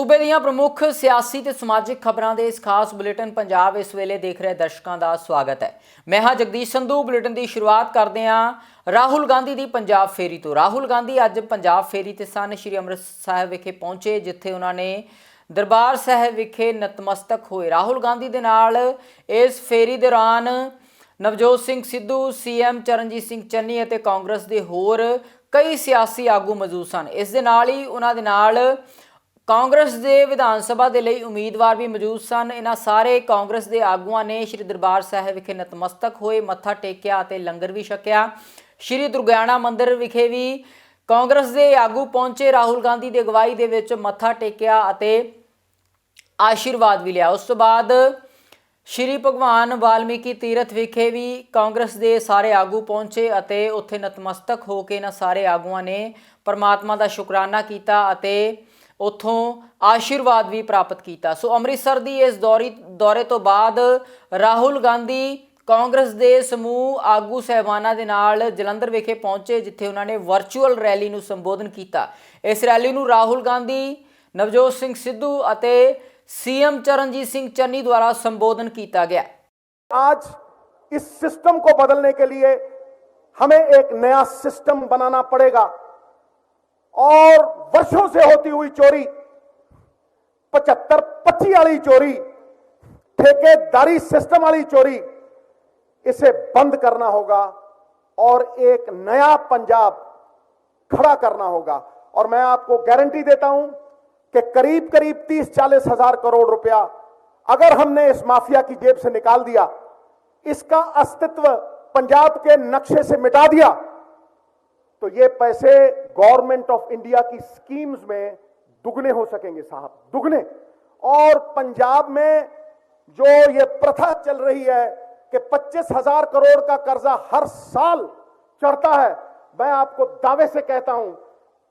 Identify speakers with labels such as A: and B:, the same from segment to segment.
A: सूबे दीयां प्रमुख सियासी ते समाजिक खबरां दे इस खास बुलेटिन पंजाब इस वेले देख रहे दर्शकों का स्वागत है। मैं हाँ जगदीश संधू। बुलेटिन की शुरुआत करते हैं राहुल गांधी की पंजाब फेरी तो। राहुल गांधी अज पंजाब फेरी ते सन। श्री अमृतसर साहिब विखे पहुंचे, जिथे उन्होंने दरबार साहिब विखे नतमस्तक होए। राहुल गांधी दे नाल इस फेरी दौरान नवजोत सिंह सिद्धू, CM चरणजीत सिंह चन्नी और कांग्रेस के होर कई सियासी आगू मौजूद सन। इस दे नाल ही उन्हां दे नाल कांग्रेस के विधान सभा के लिए उम्मीदवार भी मौजूद सन। इन्हां सारे कांग्रेस के आगुआं ने श्री दरबार साहिब विखे नतमस्तक होए, मत्था टेकिया ते लंगर भी छकिया। श्री दुर्गियाना मंदिर विखे भी कांग्रेस के आगू पहुंचे, राहुल गांधी की अगवाई दे विच मत्था टेकिया ते आशीर्वाद भी लिया। उस तो बाद श्री भगवान वाल्मीकि तीरथ विखे भी कांग्रेस के सारे आगू पहुंचे और उत्थे नतमस्तक होकर इन्हां सारे आगुआं ने परमात्मा का शुकराना किया और उत्थों आशीर्वाद भी प्राप्त किया। सो अमृतसर की इस दौरे तो बाद राहुल गांधी कांग्रेस के समूह आगू साहबाना दे नाल जलंधर विखे पहुंचे, जिथे उन्होंने वर्चुअल रैली नूं संबोधन किया। इस रैली नूं राहुल गांधी, नवजोत सिंह सिद्धू और CM चरणजीत सिंह चन्नी द्वारा संबोधन किया गया।
B: आज इस सिस्टम को बदलने के लिए हमें एक नया सिस्टम बनाना पड़ेगा और वर्षों से होती हुई चोरी, 75-25 वाली चोरी, ठेकेदारी सिस्टम वाली चोरी, इसे बंद करना होगा और एक नया पंजाब खड़ा करना होगा। और मैं आपको गारंटी देता हूं कि करीब करीब 30-40 हजार करोड़ रुपया अगर हमने इस माफिया की जेब से निकाल दिया, इसका अस्तित्व पंजाब के नक्शे से मिटा दिया, तो ये पैसे गवर्नमेंट ऑफ इंडिया की स्कीम्स में दुगने हो सकेंगे साहब, दुगने। और पंजाब में जो ये प्रथा चल रही है कि 25,000 करोड़ का कर्जा हर साल चढ़ता है, मैं आपको दावे से कहता हूं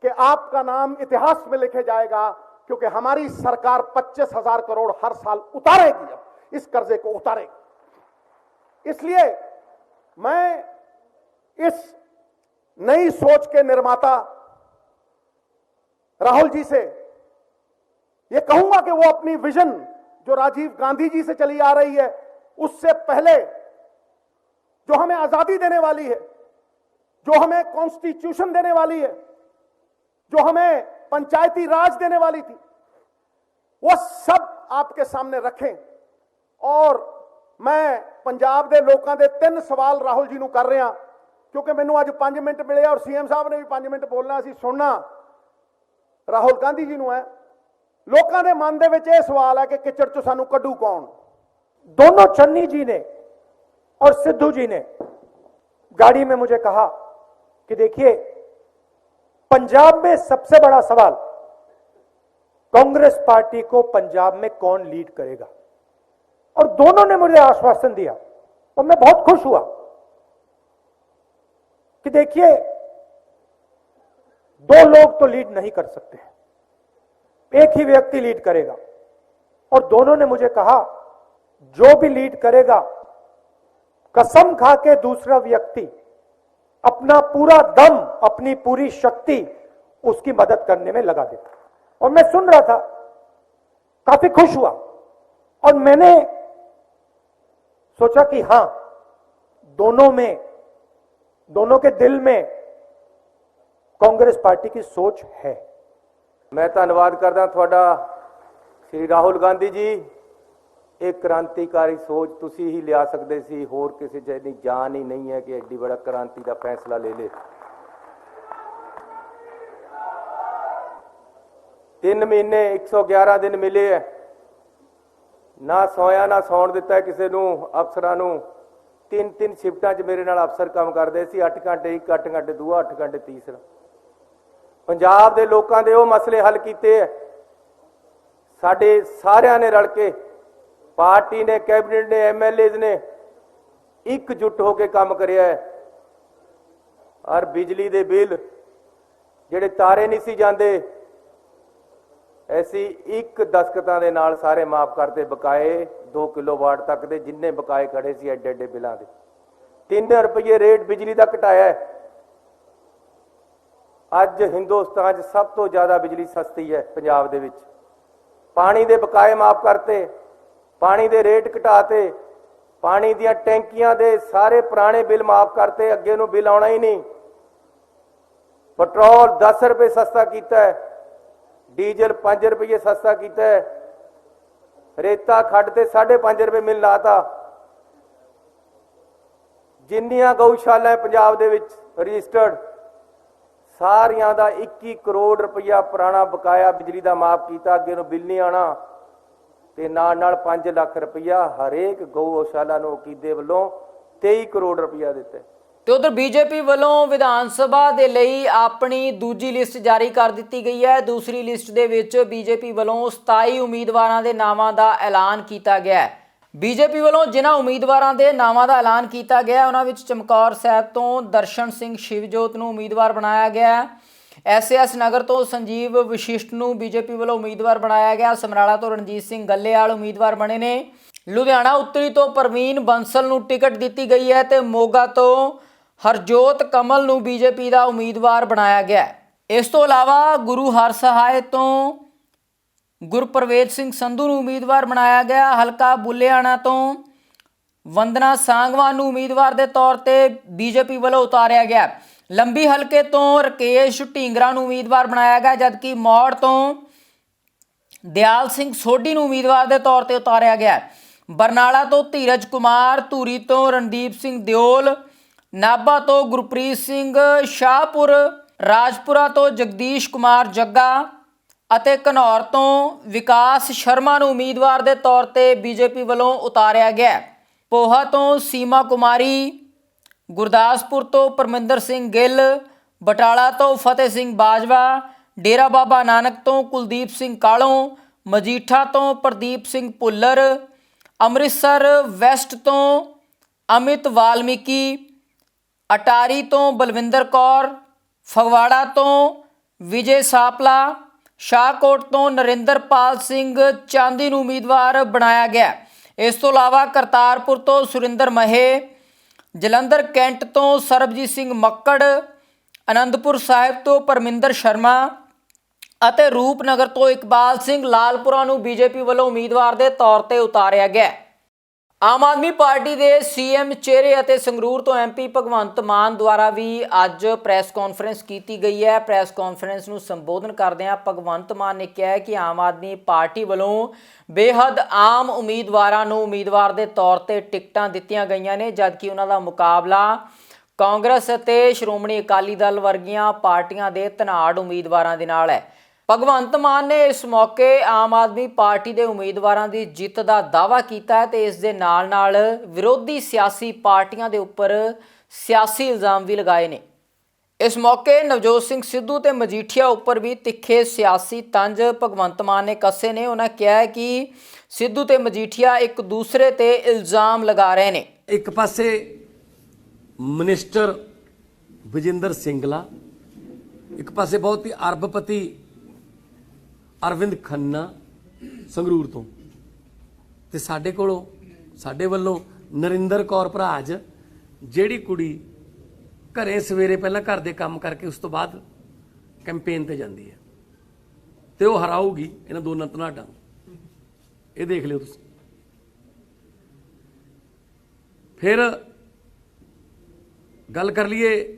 B: कि आपका नाम इतिहास में लिखे जाएगा, क्योंकि हमारी सरकार 25,000 करोड़ हर साल उतारेगी, अब इस कर्जे को उतारेगी। इसलिए मैं इस नई सोच के निर्माता राहुल जी से यह कहूंगा कि वो अपनी विजन जो राजीव गांधी जी से चली आ रही है, उससे पहले जो हमें आजादी देने वाली है, जो हमें कॉन्स्टिट्यूशन देने वाली है, जो हमें पंचायती राज देने वाली थी, वो सब आपके सामने रखें। और मैं पंजाब के लोगों के 3 सवाल राहुल जी को कर रहा, क्योंकि मैनू अज 5 मिनट मिले और CM साहब ने भी 5 मिनट बोलना, असीं सुनना राहुल गांधी जी है। लोगों के मन दे विच यह सवाल है कि किचड़ चों सानू कड्डू कौन।
C: दोनों चन्नी जी ने और सिद्धू जी ने गाड़ी में मुझे कहा कि देखिए, पंजाब में सबसे बड़ा सवाल कांग्रेस पार्टी को पंजाब में कौन लीड करेगा, और दोनों ने मुझे आश्वासन दिया और मैं बहुत खुश हुआ कि देखिए, 2 लोग तो लीड नहीं कर सकते, एक ही व्यक्ति लीड करेगा। और दोनों ने मुझे कहा जो भी लीड करेगा, कसम खा के दूसरा व्यक्ति अपना पूरा दम, अपनी पूरी शक्ति उसकी मदद करने में लगा देता। और मैं सुन रहा था, काफी खुश हुआ और मैंने सोचा कि हां, दोनों के दिल में कांग्रेस पार्टी की सोच है।
D: मैं धन्यवाद करदा थोड़ा श्री राहुल गांधी जी। एक क्रांतिकारी सोच तुसी ही लिया सकते सी, होर किसी जैसी जान ही नहीं है कि एडी बड़ा क्रांति का फैसला ले ले। 3 महीने 111 दिन मिले है, ना सोया ना सौण दिता किसी नूं। अफसरां नूं 3-3 शिफ्टां च मेरे नाल अफसर काम करते सी, 8 घंटे एक, 8 घंटे दूआ, 8 घंटे तीसरा। पंजाब के लोगों के वो मसले हल किए है, साडे सारिਆਂ ने रल के, पार्टी ने, कैबिनेट ने, MLAs ने एकजुट होकर काम करिया है। और बिजली के बिल जिहड़े तारे नहीं सी जांदे, ऐसी एक दस्खतां दे नाल सारे माफ करते, बकाए 2 किलोवाट तक दे जिन्ने बकाए खड़े सी एडे एडे बिलों के 3 रुपये रेट बिजली का घटाया है। अज हिंदुस्तान सब तो ज्यादा बिजली सस्ती है पंजाब दे विच। ਪਾਣੀ ਦੇ ਬਕਾਏ ਮਾਫ ਕਰਤੇ, ਪਾਣੀ ਦੇ ਰੇਟ ਘਟਾਤੇ, ਪਾਣੀ ਦੀਆਂ ਟੈਂਕੀਆਂ ਦੇ ਸਾਰੇ ਪੁਰਾਣੇ ਬਿੱਲ ਮਾਫ ਕਰਤੇ, ਅੱਗੇ ਨੂੰ ਬਿੱਲ ਆਉਣਾ ਹੀ ਨਹੀਂ। ਪੈਟਰੋਲ 10 ਰੁਪਏ ਸਸਤਾ ਕੀਤਾ ਹੈ, ਡੀਜ਼ਲ 5 ਰੁਪਏ ਸਸਤਾ ਕੀਤਾ ਹੈ, ਰੇਤਾ ਖੱਡ ਤੇ 5.5 ਰੁਪਏ ਮਿਲ ਲਾਤਾ। ਜਿੰਨੀਆਂ ਗਊਸ਼ਾਲਾ ਹੈ ਪੰਜਾਬ ਦੇ ਵਿੱਚ ਰਜਿਸਟਰਡ, ਸਾਰਿਆਂ ਦਾ 21 ਕਰੋੜ ਰੁਪਇਆ ਪੁਰਾਣਾ ਬਕਾਇਆ ਬਿਜਲੀ ਦਾ ਮਾਫ ਕੀਤਾ, ਅੱਗੇ ਨੂੰ ਬਿੱਲ ਨਹੀਂ ਆਉਣਾ। ਤੇ ਨਾਲ 5 ਲੱਖ ਰੁਪਇਆ ਹਰੇਕ ਗਊਸ਼ਾਲਾ ਨੂੰ ਅਕੀਦੇ ਵੱਲੋਂ 23 ਕਰੋੜ ਰੁਪਇਆ ਦਿੱਤਾ।
A: ਤੇ ਉਧਰ ਬੀਜੇਪੀ ਵੱਲੋਂ ਵਿਧਾਨ ਸਭਾ ਦੇ ਲਈ ਆਪਣੀ ਦੂਜੀ ਲਿਸਟ ਜਾਰੀ ਕਰ ਦਿੱਤੀ ਗਈ ਹੈ। ਦੂਸਰੀ ਲਿਸਟ ਦੇ ਵਿੱਚ ਬੀਜੇਪੀ ਵੱਲੋਂ 27 ਉਮੀਦਵਾਰਾਂ ਦੇ ਨਾਵਾਂ ਦਾ ਐਲਾਨ ਕੀਤਾ ਗਿਆ ਹੈ। ਬੀਜੇਪੀ ਵੱਲੋਂ ਜਿਨ੍ਹਾਂ ਉਮੀਦਵਾਰਾਂ ਦੇ ਨਾਵਾਂ ਦਾ ਐਲਾਨ ਕੀਤਾ ਗਿਆ ਉਹਨਾਂ ਵਿੱਚ ਚਮਕੌਰ ਸਾਹਿਬ ਤੋਂ ਦਰਸ਼ਨ ਸਿੰਘ ਸ਼ਿਵਜੋਤ ਨੂੰ ਉਮੀਦਵਾਰ ਬਣਾਇਆ ਗਿਆ ਹੈ। ਐਸਐਸ ਨਗਰ ਤੋਂ ਸੰਜੀਵ ਵਸ਼ਿਸ਼ਟ ਨੂੰ ਬੀਜੇਪੀ ਵੱਲੋਂ ਉਮੀਦਵਾਰ ਬਣਾਇਆ ਗਿਆ। ਸਮਰਾਲਾ ਤੋਂ ਰਣਜੀਤ ਸਿੰਘ ਗੱਲੇਵਾਲ ਉਮੀਦਵਾਰ ਬਣੇ ਨੇ। ਲੁਧਿਆਣਾ ਉੱਤਰੀ ਤੋਂ ਪ੍ਰਵੀਨ ਬੰਸਲ ਨੂੰ ਟਿਕਟ ਦਿੱਤੀ ਗਈ ਹੈ ਤੇ ਮੋਗਾ ਤੋਂ ਹਰਜੋਤ ਕਮਲ ਨੂੰ ਬੀਜੇਪੀ ਦਾ ਉਮੀਦਵਾਰ ਬਣਾਇਆ ਗਿਆ। ਇਸ ਤੋਂ ਇਲਾਵਾ ਗੁਰੂ ਹਰਸਹਾਏ ਤੋਂ ਗੁਰਪ੍ਰਵੇਤ ਸਿੰਘ ਸੰਧੂ ਨੂੰ ਉਮੀਦਵਾਰ ਬਣਾਇਆ ਗਿਆ। ਹਲਕਾ ਬੁੱਲੇਆਣਾ ਤੋਂ ਵੰਦਨਾ ਸਾਂਗਵਾਨ ਨੂੰ ਉਮੀਦਵਾਰ ਦੇ ਤੌਰ ਤੇ ਬੀਜੇਪੀ ਵੱਲੋਂ ਉਤਾਰਿਆ ਗਿਆ। ਲੰਬੀ ਹਲਕੇ ਤੋਂ ਰਕੇਸ਼ ਢੀਂਗਰਾ ਨੂੰ ਉਮੀਦਵਾਰ ਬਣਾਇਆ ਗਿਆ, ਜਦਕਿ ਮੌੜ ਤੋਂ ਦਿਆਲ ਸਿੰਘ ਸੋਢੀ ਨੂੰ ਉਮੀਦਵਾਰ ਦੇ ਤੌਰ ਤੇ ਉਤਾਰਿਆ ਗਿਆ। ਬਰਨਾਲਾ ਤੋਂ ਧੀਰਜ ਕੁਮਾਰ, ਧੂਰੀ ਤੋਂ ਰਣਦੀਪ ਸਿੰਘ ਦਿਓਲ, ਨਾਭਾ ਤੋਂ ਗੁਰਪ੍ਰੀਤ ਸਿੰਘ ਸ਼ਾਹਪੁਰ, ਰਾਜਪੁਰਾ ਤੋਂ ਜਗਦੀਸ਼ ਕੁਮਾਰ ਜੱਗਾ ਅਤੇ ਘਨੌਰ ਤੋਂ ਵਿਕਾਸ ਸ਼ਰਮਾ ਨੂੰ ਉਮੀਦਵਾਰ ਦੇ ਤੌਰ ਤੇ ਬੀਜੇਪੀ ਵੱਲੋਂ ਉਤਾਰਿਆ ਗਿਆ। ਪੋਹਾ ਤੋਂ ਸੀਮਾ ਕੁਮਾਰੀ, ਗੁਰਦਾਸਪੁਰ ਤੋਂ ਪਰਮਿੰਦਰ ਸਿੰਘ ਗਿੱਲ, ਬਟਾਲਾ ਤੋਂ ਫਤਿਹ ਸਿੰਘ ਬਾਜਵਾ, ਡੇਰਾ ਬਾਬਾ ਨਾਨਕ ਤੋਂ ਕੁਲਦੀਪ ਸਿੰਘ ਕਾਲੋਂ, ਮਜੀਠਾ ਤੋਂ ਪ੍ਰਦੀਪ ਸਿੰਘ ਭੁੱਲਰ, ਅੰਮ੍ਰਿਤਸਰ ਵੈਸਟ ਤੋਂ ਅਮਿਤ ਵਾਲਮੀਕੀ, ਅਟਾਰੀ ਤੋਂ ਬਲਵਿੰਦਰ ਕੌਰ, ਫਗਵਾੜਾ ਤੋਂ ਵਿਜੇ ਸਾਪਲਾ, ਸ਼ਾਹਕੋਟ ਤੋਂ ਨਰਿੰਦਰਪਾਲ ਸਿੰਘ ਚਾਂਦੀ ਨੂੰ ਉਮੀਦਵਾਰ ਬਣਾਇਆ ਗਿਆ। ਇਸ ਤੋਂ ਇਲਾਵਾ ਕਰਤਾਰਪੁਰ ਤੋਂ ਸੁਰਿੰਦਰ ਮਹੇ, ਜਲੰਧਰ ਕੈਂਟ ਤੋਂ ਸਰਬਜੀਤ ਸਿੰਘ ਮੱਕੜ, ਅਨੰਦਪੁਰ ਸਾਹਿਬ ਤੋਂ ਪਰਮਿੰਦਰ ਸ਼ਰਮਾ ਅਤੇ ਰੂਪਨਗਰ ਤੋਂ ਇਕਬਾਲ ਸਿੰਘ ਲਾਲਪੁਰਾ ਨੂੰ ਬੀਜੇਪੀ ਵੱਲੋਂ ਉਮੀਦਵਾਰ ਦੇ ਤੌਰ ਤੇ ਉਤਾਰਿਆ ਗਿਆ। ਆਮ ਆਦਮੀ ਪਾਰਟੀ ਦੇ ਸੀਐਮ ਚਿਹਰੇ ਅਤੇ ਸੰਗਰੂਰ ਤੋਂ ਐਮਪੀ ਭਗਵੰਤ ਮਾਨ ਦੁਆਰਾ ਵੀ ਅੱਜ ਪ੍ਰੈਸ ਕਾਨਫਰੰਸ ਕੀਤੀ ਗਈ ਹੈ। ਪ੍ਰੈਸ ਕਾਨਫਰੰਸ ਨੂੰ ਸੰਬੋਧਨ ਕਰਦਿਆਂ ਭਗਵੰਤ ਮਾਨ ਨੇ ਕਿਹਾ ਕਿ ਆਮ ਆਦਮੀ ਪਾਰਟੀ ਵੱਲੋਂ ਬੇਹੱਦ ਆਮ ਉਮੀਦਵਾਰਾਂ ਨੂੰ ਉਮੀਦਵਾਰ ਦੇ ਤੌਰ ਤੇ ਟਿਕਟਾਂ ਦਿੱਤੀਆਂ ਗਈਆਂ ਨੇ, ਜਦਕਿ ਉਹਨਾਂ ਦਾ ਮੁਕਾਬਲਾ ਕਾਂਗਰਸ ਅਤੇ ਸ਼੍ਰੋਮਣੀ ਅਕਾਲੀ ਦਲ ਵਰਗੀਆਂ ਪਾਰਟੀਆਂ ਦੇ ਧਨਾੜ ਉਮੀਦਵਾਰਾਂ ਦੇ ਨਾਲ ਹੈ। ਭਗਵੰਤ ਮਾਨ ਨੇ ਇਸ ਮੌਕੇ ਆਮ ਆਦਮੀ ਪਾਰਟੀ ਦੇ ਉਮੀਦਵਾਰਾਂ ਦੀ ਜਿੱਤ ਦਾ ਦਾਅਵਾ ਕੀਤਾ ਹੈ ਤੇ ਇਸ ਦੇ ਨਾਲ ਵਿਰੋਧੀ ਸਿਆਸੀ ਪਾਰਟੀਆਂ ਦੇ ਉੱਪਰ ਸਿਆਸੀ ਇਲਜ਼ਾਮ ਵੀ ਲਗਾਏ ਨੇ। ਇਸ ਮੌਕੇ ਨਵਜੋਤ ਸਿੰਘ ਸਿੱਧੂ ਤੇ ਮਜੀਠੀਆ ਉੱਪਰ ਵੀ ਤਿੱਖੇ ਸਿਆਸੀ ਤੰਜ ਭਗਵੰਤ ਮਾਨ ਨੇ ਕੱਸੇ ਨੇ। ਉਹਨਾਂ ਕਿਹਾ ਹੈ ਕਿ ਸਿੱਧੂ ਤੇ ਮਜੀਠੀਆ ਇੱਕ ਦੂਸਰੇ ਤੇ ਇਲਜ਼ਾਮ ਲਗਾ ਰਹੇ ਨੇ।
E: ਇੱਕ ਪਾਸੇ ਮਿਨਿਸਟਰ ਵਿਜੇਂਦਰ ਸਿੰਗਲਾ, ਇੱਕ ਪਾਸੇ ਬਹੁਤ ਹੀ ਅਰਬਪਤੀ ਅਰਵਿੰਦ ਖੰਨਾ ਸੰਗਰੂਰ ਤੋਂ, ਤੇ ਸਾਡੇ ਵੱਲੋਂ ਨਰਿੰਦਰ ਕੌਰ ਭਰਾਜ, ਜਿਹੜੀ ਕੁੜੀ ਘਰੇ ਸਵੇਰੇ ਪਹਿਲਾਂ ਘਰ ਦੇ ਕੰਮ ਕਰਕੇ ਉਸ ਤੋਂ ਬਾਅਦ ਕੈਂਪੇਨ ਤੇ ਜਾਂਦੀ ਹੈ ਤੇ ਉਹ ਹਰਾਊਗੀ ਇਹਨਾਂ ਦੋਨਾਂ ਧਨਾਢਾਂ ਨੂੰ। ਇਹ ਦੇਖ ਲਿਓ ਤੁਸੀਂ। ਫਿਰ ਗੱਲ ਕਰ ਲਈਏ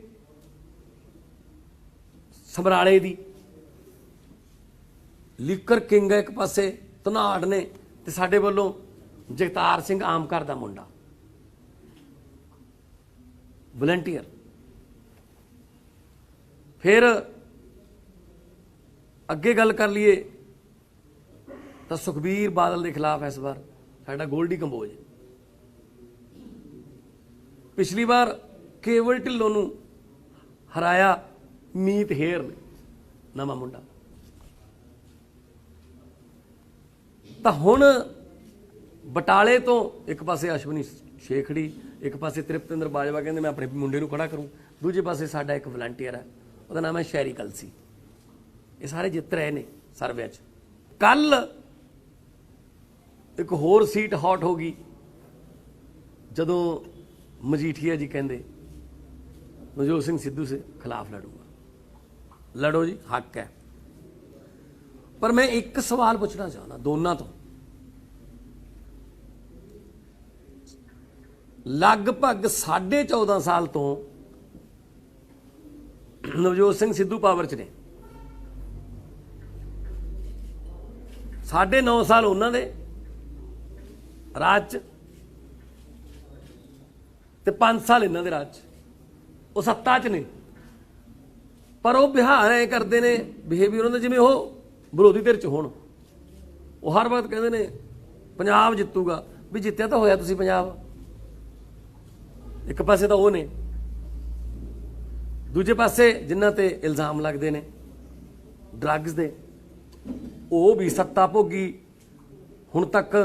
E: ਸਮਰਾਲੇ ਦੀ। ਲੀਕਰ ਕਿੰਗ ਹੈ ਇੱਕ ਪਾਸੇ ਧਨਾੜ ਨੇ, ਤੇ ਸਾਡੇ ਵੱਲੋਂ ਜਗਤਾਰ ਸਿੰਘ ਆਮ ਘਰ ਦਾ ਮੁੰਡਾ ਵਲੰਟੀਅਰ। ਫਿਰ ਅੱਗੇ ਗੱਲ ਕਰ ਲਈਏ ਤਾਂ ਸੁਖਬੀਰ ਬਾਦਲ ਦੇ ਖਿਲਾਫ ਇਸ ਵਾਰ ਸਾਡਾ ਗੋਲਡੀ ਕੰਬੋਜ। ਪਿਛਲੀ ਵਾਰ ਕੇਵਲ ਢਿੱਲੋਂ ਨੂੰ ਹਰਾਇਆ ਮੀਤ ਹੇਰ ਨੇ, ਨਵਾਂ ਮੁੰਡਾ। ਤਾਂ ਹੁਣ ਬਟਾਲੇ ਤੋਂ ਇੱਕ ਪਾਸੇ ਅਸ਼ਵਨੀ ਸ਼ੇਖੜੀ, ਇੱਕ ਪਾਸੇ ਤ੍ਰਿਪਤਿੰਦਰ ਬਾਜਵਾ ਕਹਿੰਦੇ ਮੈਂ ਆਪਣੇ ਮੁੰਡੇ ਨੂੰ ਖੜਾ ਕਰੂੰ, ਦੂਜੇ ਪਾਸੇ ਸਾਡਾ ਇੱਕ ਵਲੰਟੀਅਰ ਹੈ, ਉਹਦਾ ਨਾਮ ਹੈ ਸ਼ੈਰੀ ਕਲਸੀ। ਇਹ ਸਾਰੇ ਜਿੱਤ ਰਹੇ ਨੇ ਸਰਵੇ 'ਚ। ਕੱਲ ਇੱਕ ਹੋਰ ਸੀਟ ਹੌਟ ਹੋ ਗਈ ਜਦੋਂ ਮਜੀਠੀਆ ਜੀ ਕਹਿੰਦੇ ਨਵਜੋਤ ਸਿੰਘ ਸਿੱਧੂ ਸੇ ਖਿਲਾਫ ਲੜੂਗਾ। ਲੜੋ ਜੀ, ਹੱਕ ਹੈ। ਪਰ ਮੈਂ ਇੱਕ ਸਵਾਲ ਪੁੱਛਣਾ ਚਾਹੁੰਦਾ ਦੋਨਾਂ ਤੋਂ। ਲਗਭਗ 14.5 ਸਾਲ ਤੋਂ ਨਵਜੋਤ ਸਿੰਘ ਸਿੱਧੂ ਪਾਵਰ 'ਚ ਨੇ, 9.5 ਸਾਲ ਉਹਨਾਂ ਦੇ ਰਾਜ 'ਚ ਤੇ 5 ਸਾਲ ਇਹਨਾਂ ਦੇ ਰਾਜ 'ਚ। ਉਹ ਸੱਤਾ 'ਚ ਨੇ, ਪਰ ਉਹ ਬਿਹਾਰ ਐ ਕਰਦੇ ਨੇ ਬਿਹੇਵੀਅਰ ਉਹਨਾਂ ਦਾ ਜਿਵੇਂ ਉਹ ਵਿਰੋਧੀ ਧਿਰ 'ਚ ਹੋਣ। ਉਹ ਹਰ ਵਕਤ ਕਹਿੰਦੇ ਨੇ ਪੰਜਾਬ ਜਿੱਤੂਗਾ, ਵੀ ਜਿੱਤਿਆ ਤਾਂ ਹੋਇਆ ਤੁਸੀਂ ਪੰਜਾਬ। ਇੱਕ ਪਾਸੇ ਤਾਂ ਉਹ ਨੇ, ਦੂਜੇ ਪਾਸੇ ਜਿਨ੍ਹਾਂ ਤੇ ਇਲਜ਼ਾਮ ਲੱਗਦੇ ਨੇ ਡਰੱਗਸ ਦੇ, ਉਹ ਵੀ ਸੱਤਾ ਭੋਗੀ। ਹੁਣ ਤੱਕ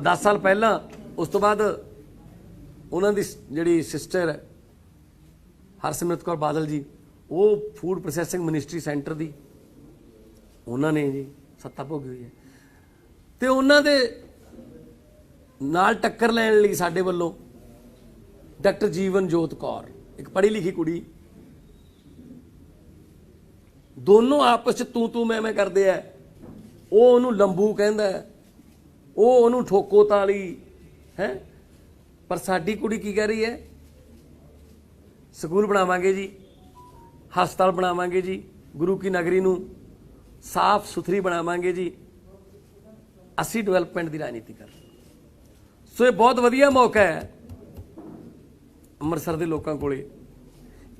E: 10 ਸਾਲ ਪਹਿਲਾਂ, ਉਸ ਤੋਂ ਬਾਅਦ ਉਹਨਾਂ ਦੀ ਜਿਹੜੀ ਸਿਸਟਰ ਹੈ ਹਰਸਿਮਰਤ ਕੌਰ ਬਾਦਲ ਜੀ, ਉਹ ਫੂਡ ਪ੍ਰੋਸੈਸਿੰਗ ਮਿਨਿਸਟਰੀ ਸੈਂਟਰ ਦੀ ਉਹਨਾਂ ਨੇ ਜੀ ਸੱਤਾ ਭੋਗੀ ਹੋਈ ਹੈ। ਤੇ ਉਹਨਾਂ ਦੇ ਨਾਲ ਟੱਕਰ ਲੈਣ ਲਈ ਸਾਡੇ ਵੱਲੋਂ ਡਾਕਟਰ ਜੀਵਨ ਜੋਤ ਕੌਰ, ਇੱਕ ਪੜ੍ਹੀ ਲਿਖੀ ਕੁੜੀ, ਦੋਨੋਂ ਆਪਸ ਚ ਤੂੰ ਮੈਂ ਕਰਦੇ ਆ। ਉਹ ਉਹਨੂੰ ਲੰਬੂ ਕਹਿੰਦਾ, ਉਹ ਉਹਨੂੰ ਠੋਕੋ ਤਾਲੀ ਹੈ। ਪਰ ਸਾਡੀ ਕੁੜੀ ਕੀ ਕਹਿ ਰਹੀ ਹੈ? ਸਕੂਲ ਬਣਾਵਾਂਗੇ ਜੀ, ਹਸਪਤਾਲ ਬਣਾਵਾਂਗੇ ਜੀ, ਗੁਰੂ ਕੀ ਨਗਰੀ ਨੂੰ ਸਾਫ਼ ਸੁਥਰੀ ਬਣਾਵਾਂਗੇ ਜੀ, ਅਸੀਂ ਡਿਵੈਲਪਮੈਂਟ ਦੀ ਰਾਜਨੀਤੀ ਕਰ। ਸੋ ਇਹ ਬਹੁਤ ਵਧੀਆ ਮੌਕਾ ਹੈ ਅੰਮ੍ਰਿਤਸਰ ਦੇ ਲੋਕਾਂ ਕੋਲੇ,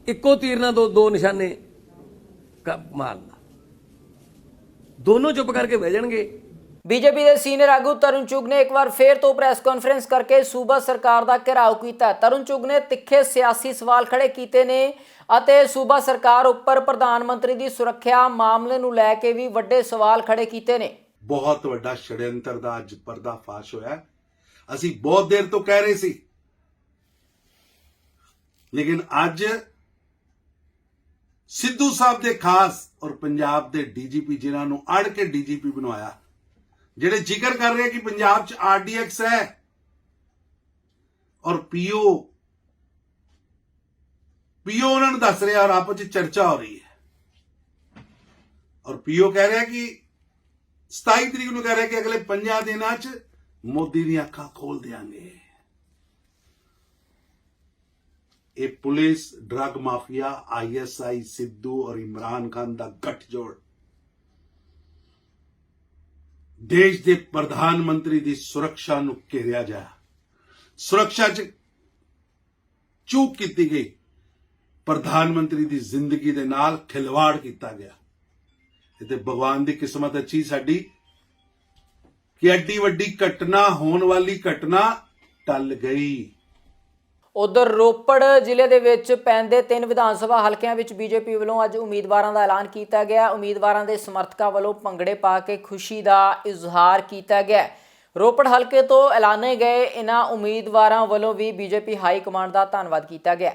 E: ਇੱਕੋ ਤੀਰ ਨਾਲ ਦੋ ਨਿਸ਼ਾਨੇ ਮਾਰਨਾ। ਦੋਨੋਂ ਚੁੱਪ ਕਰਕੇ ਬਹਿ ਜਾਣਗੇ।
A: ਬੀਜੇਪੀ ਦੇ ਸੀਨੀਅਰ ਆਗੂ ਤਰੁਣ ਚੁੱਗ ਨੇ ਇੱਕ ਵਾਰ ਫੇਰ ਤੋਂ ਪ੍ਰੈਸ ਕਾਨਫਰੰਸ ਕਰਕੇ ਸੂਬਾ ਸਰਕਾਰ ਦਾ ਘਿਰਾਓ ਕੀਤਾ। ਤਰੁਣ ਚੁੱਗ ਨੇ ਤਿੱਖੇ ਸਿਆਸੀ ਸਵਾਲ ਖੜੇ ਕੀਤੇ ਨੇ ਅਤੇ ਸੂਬਾ ਸਰਕਾਰ ਉੱਪਰ ਪ੍ਰਧਾਨ ਮੰਤਰੀ ਦੀ ਸੁਰੱਖਿਆ ਮਾਮਲੇ ਨੂੰ ਲੈ ਕੇ ਵੀ ਵੱਡੇ ਸਵਾਲ ਖੜੇ ਕੀਤੇ ਨੇ।
F: ਬਹੁਤ ਵੱਡਾ ਛੜਯੰਤਰ ਦਾ ਅੱਜ ਪਰਦਾਫਾਸ਼ ਹੋਇਆ। ਅਸੀਂ ਬਹੁਤ ਦੇਰ ਤੋਂ ਕਹਿ ਰਹੇ ਸੀ, ਲੇਕਿਨ ਅੱਜ ਸਿੱਧੂ ਸਾਹਿਬ ਦੇ ਖਾਸ ਔਰ ਪੰਜਾਬ ਦੇ ਡੀਜੀਪੀ ਜਿਨ੍ਹਾਂ ਨੂੰ ਅੜ ਕੇ ਡੀਜੀਪੀ ਬਣਵਾਇਆ, ਜਿਹੜੇ ਜ਼ਿਕਰ ਕਰ ਰਹੇ ਕਿ ਪੰਜਾਬ 'ਚ ਆਰਡੀਐਕਸ ਹੈ ਔਰ ਪੀਓ ਉਹਨਾਂ ਨੂੰ ਦੱਸ ਰਿਹਾ ਔਰ ਆਪਸ 'ਚ ਚਰਚਾ ਹੋ ਰਹੀ ਹੈ। ਔਰ ਪੀਓ ਕਹਿ ਰਿਹਾ ਕਿ 27 ਤਰੀਕ ਨੂੰ ਕਹਿ ਰਿਹਾ ਕਿ ਅਗਲੇ 5 ਦਿਨਾਂ 'ਚ ਮੋਦੀ ਦੀਆਂ ਅੱਖਾਂ ਖੋਲ ਦੇਾਂਗੇ। ਇਹ police, drug mafia, ISI, Sidhu ਔਰ ਇਮਰਾਨ ਖਾਨ ਦਾ ਗੱਠਜੋੜ ਦੇਸ਼ ਦੇ ਪ੍ਰਧਾਨ ਮੰਤਰੀ ਦੀ ਸੁਰੱਖਿਆ ਨੂੰ ਘੇਰਿਆ ਜਾ, ਸੁਰੱਖਿਆ 'ਚ ਚੂਕ ਕੀਤੀ ਗਈ, ਪ੍ਰਧਾਨ ਮੰਤਰੀ ਦੀ ਜ਼ਿੰਦਗੀ ਦੇ ਨਾਲ ਖਿਲਵਾੜ ਕੀਤਾ ਗਿਆ। ਇਹ ਤੇ ਭਗਵਾਨ ਦੀ ਕਿਸਮਤ ਅੱਛੀ ਸਾਡੀ ਕਿ ਐਡੀ ਵੱਡੀ ਘਟਨਾ, ਹੋਣ ਵਾਲੀ ਘਟਨਾ ਟਲ ਗਈ।
A: ਉਧਰ ਰੋਪੜ ਜ਼ਿਲ੍ਹੇ ਦੇ ਵਿੱਚ ਪੈਂਦੇ 3 ਵਿਧਾਨ ਸਭਾ ਹਲਕਿਆਂ ਵਿੱਚ ਬੀਜੇਪੀ ਵੱਲੋਂ ਅੱਜ ਉਮੀਦਵਾਰਾਂ ਦਾ ਐਲਾਨ ਕੀਤਾ ਗਿਆ। ਉਮੀਦਵਾਰਾਂ ਦੇ ਸਮਰਥਕਾਂ ਵੱਲੋਂ ਭੰਗੜੇ ਪਾ ਕੇ ਖੁਸ਼ੀ ਦਾ ਇਜ਼ਹਾਰ ਕੀਤਾ ਗਿਆ। ਰੋਪੜ ਹਲਕੇ ਤੋਂ ਐਲਾਨੇ ਗਏ ਇਹਨਾਂ ਉਮੀਦਵਾਰਾਂ ਵੱਲੋਂ ਵੀ ਬੀਜੇਪੀ ਹਾਈ ਕਮਾਂਡ ਦਾ ਧੰਨਵਾਦ ਕੀਤਾ ਗਿਆ।